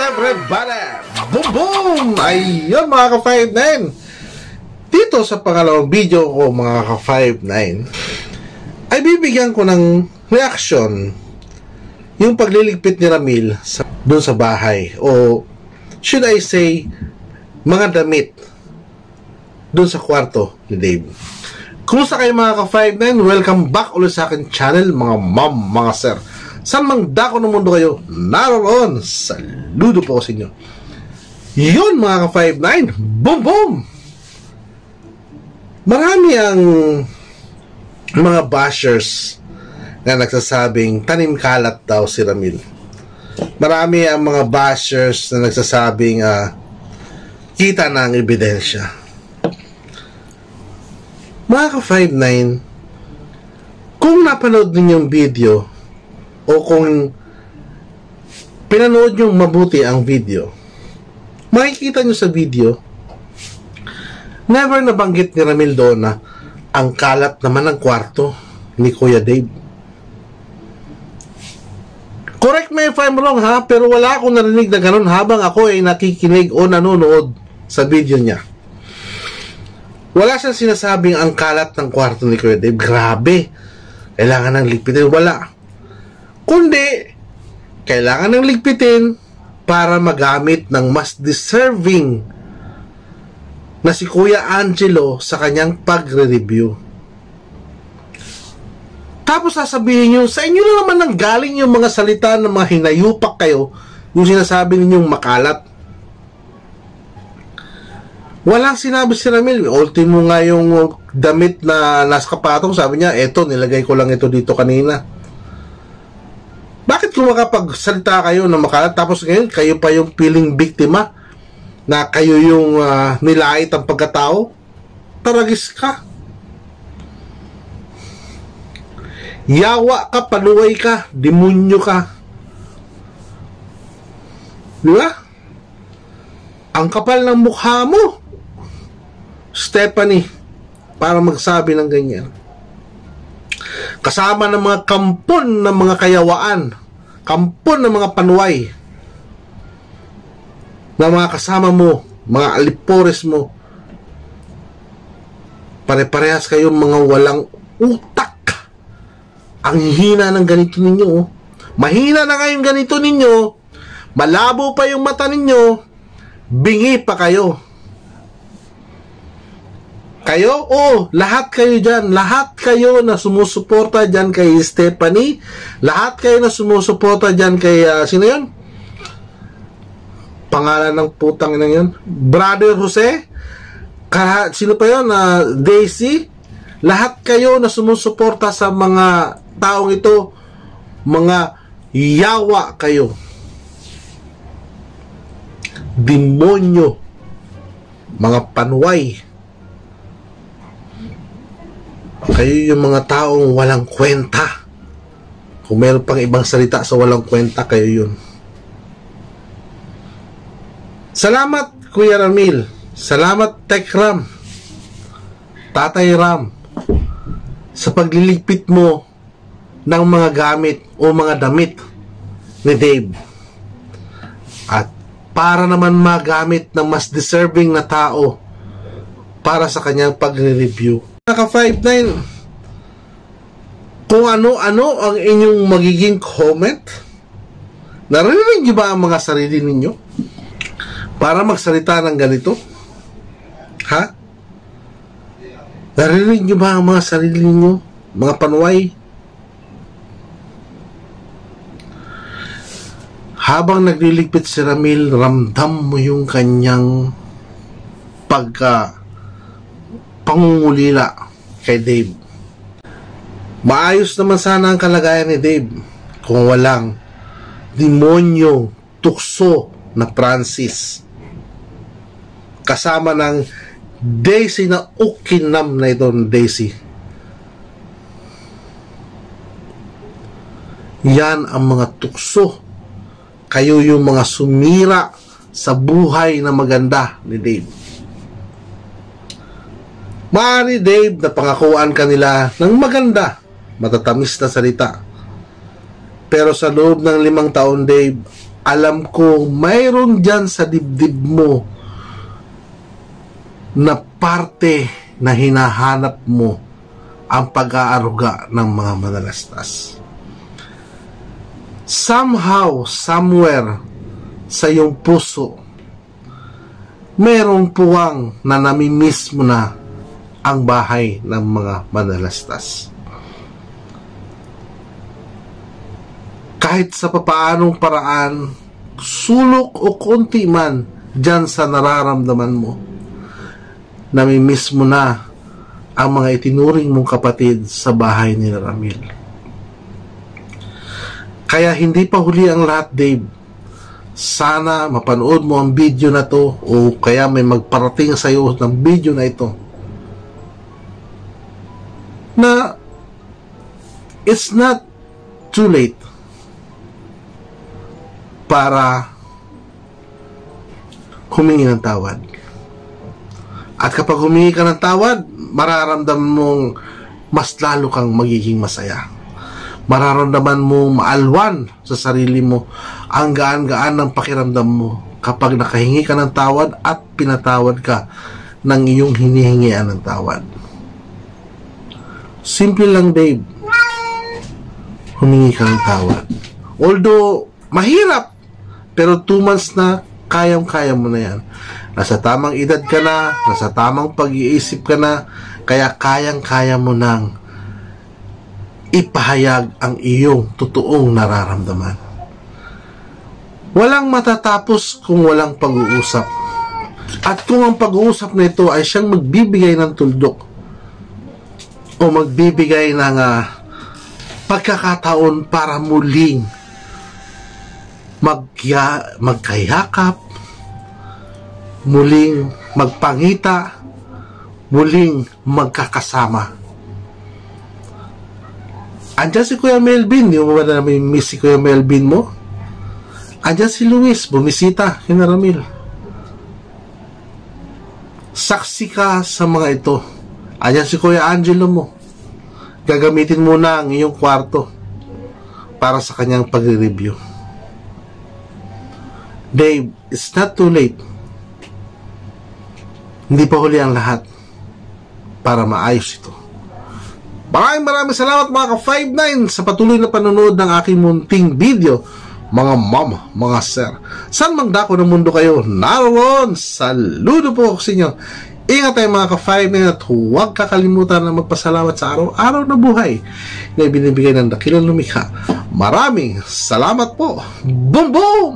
everybody! Boom boom! Ayun mga ka-5-9, dito sa pangalawang video ko mga ka-5-9 ay bibigyan ko ng reaction yung pagliligpit ni Ramil doon sa bahay, o should I say mga damit doon sa kwarto ni Dave. Kumusta kayo mga ka-5-9? Welcome back ulit sa akin channel mga ma'am, mga sir. Saan mang dako ng mundo kayo naroon, saludo po sa inyo. Yun mga ka-5-9, boom boom! Marami ang mga bashers na nagsasabing tanim kalat daw si Ramil. Marami ang mga bashers na nagsasabing kita na ang ebidensya. Mga ka-5-9, kung napanood ninyo yung video o kung pinanood nyo mabuti ang video, makikita nyo sa video, never nabanggit ni Ramil doon na ang kalat naman ng kwarto ni Kuya Dave. Correct me if I'm wrong ha, pero wala akong narinig na ganun habang ako ay nakikinig o nanonood sa video niya. Wala siyang sinasabing ang kalat ng kwarto ni Kuya Dave, grabe, kailangan ng ligpitin. Wala. Kundi, kailangan ng ligpitin para magamit ng mas deserving na si Kuya Angelo sa kanyang pagre-review. Tapos sasabihin nyo, sa inyo na naman nang galing yung mga salita ng mga hinayupak kayo, yung sinasabi ninyong makalat. Walang sinabi si Ramil. Ultimo nga yung damit na nasa kapatong, sabi niya, eto, nilagay ko lang ito dito kanina. Bakit kung makapagsalita kayo na makalat, tapos ngayon kayo pa yung feeling biktima na kayo yung nilait ang pagkatao? Taragis ka. Yawa ka, panuway ka, demonyo ka. Di ba? Ang kapal ng mukha mo, Stephanie, para magsabi ng ganyan. Kasama ng mga kampon ng mga kayawaan, kampon ng mga panuway, na mga kasama mo, mga alipores mo, pare-parehas kayong mga walang utak. Ang hina ng ganito ninyo, oh. Mahina na kayong ganito ninyo, malabo pa yung mata ninyo, bingi pa kayo. Kayo, lahat kayo dyan, lahat kayo na sumusuporta dyan kay Stephanie, lahat kayo na sumusuporta dyan kay, sino yun? Pangalan ng putang ina yun? Brother Jose? Sino pa yun? Daisy? Lahat kayo na sumusuporta sa mga taong ito, mga yawa kayo. Demonyo. Mga panway. Kayo yung mga taong walang kwenta. Kung meron pang ibang salita sa walang kwenta, kayo yun. Salamat Kuya Ramil. Salamat Tech Ram, Tatay Ram, sa pagliligpit mo ng mga gamit o mga damit ni Dave. At para naman magamit ng mas deserving na tao para sa kanyang pagre-review. Naka-5-9, kung ano-ano ang inyong magiging comment, narinig niyo ba ang mga sarili ninyo para magsalita ng ganito? Ha? Narinig niyo ba ang mga sarili ninyo, mga panuway? Habang nagliligpit si Ramil, ramdam mo yung kanyang pangungulila kay Dave. Maayos naman sana ang kalagayan ni Dave kung walang demonyo, tukso na Francis kasama ng Daisy na ukinam na ito ng Daisy. Yan ang mga tukso. Kayo yung mga sumira sa buhay na maganda ni Dave. Maaari Dave na pangakuan kanila ng maganda, matatamis na salita. Pero sa loob ng 5 taon Dave, Alam ko mayroon dyan sa dibdib mo na parte na hinahanap mo ang pag-aaruga ng mga manalastas. Somehow, somewhere sa iyong puso, merong puwang na namimiss mo na ang bahay ng mga manalastas. Kahit sa papaanong paraan, sulok o konti man dyan sa nararamdaman mo, namimiss mo na ang mga itinuring mong kapatid sa bahay ni Ramil. Kaya hindi pa huli ang lahat, Dave. Sana mapanood mo ang video na to, o kaya may magparating sa iyo ng video na ito, na it's not too late para humingi ng tawad. At kapag humingi ka ng tawad, mararamdaman mong mas lalo kang magiging masaya. Mararamdaman mong maalwan sa sarili mo, ang gaan-gaan ng pakiramdam mo kapag nakahingi ka ng tawad at pinatawad ka ng iyong hinihingian ng tawad. Simple lang, Dave. Humingi ka ng tawad. Although mahirap, pero 2 months na, kayang-kaya mo na yan. Nasa tamang edad ka na, nasa tamang pag-iisip ka na, kaya kayang-kaya mo nang ipahayag ang iyong totoong nararamdaman. Walang matatapos kung walang pag-uusap. At kung ang pag-uusap na ito ay siyang magbibigay ng tuldok o magbibigay ng pagkakataon para muling magkayakap, muling magpangita, muling magkakasama. Andiyan si Kuya Melvin, di mo ba na miss si Kuya Melvin mo? Andiyan si Luis, bumisita kay Ramil. Saksi ka sa mga ito. Andiyan si Kuya Angelo mo. Gagamitin mo na ang iyong kwarto para sa kanyang pag-review. Dave, it's not too late. Hindi pa huli ang lahat para maayos ito. Maraming salamat mga ka-59 sa patuloy na panonood ng aking munting video, mga mama, mga sir. San mang dako ng mundo kayo naroon, saludo po ako sa inyo. Ingat tayo mga ka-59 at huwag kakalimutan na magpasalamat sa araw-araw na buhay na ibinibigay ng dakilang lumikha. Maraming salamat po. Boom boom!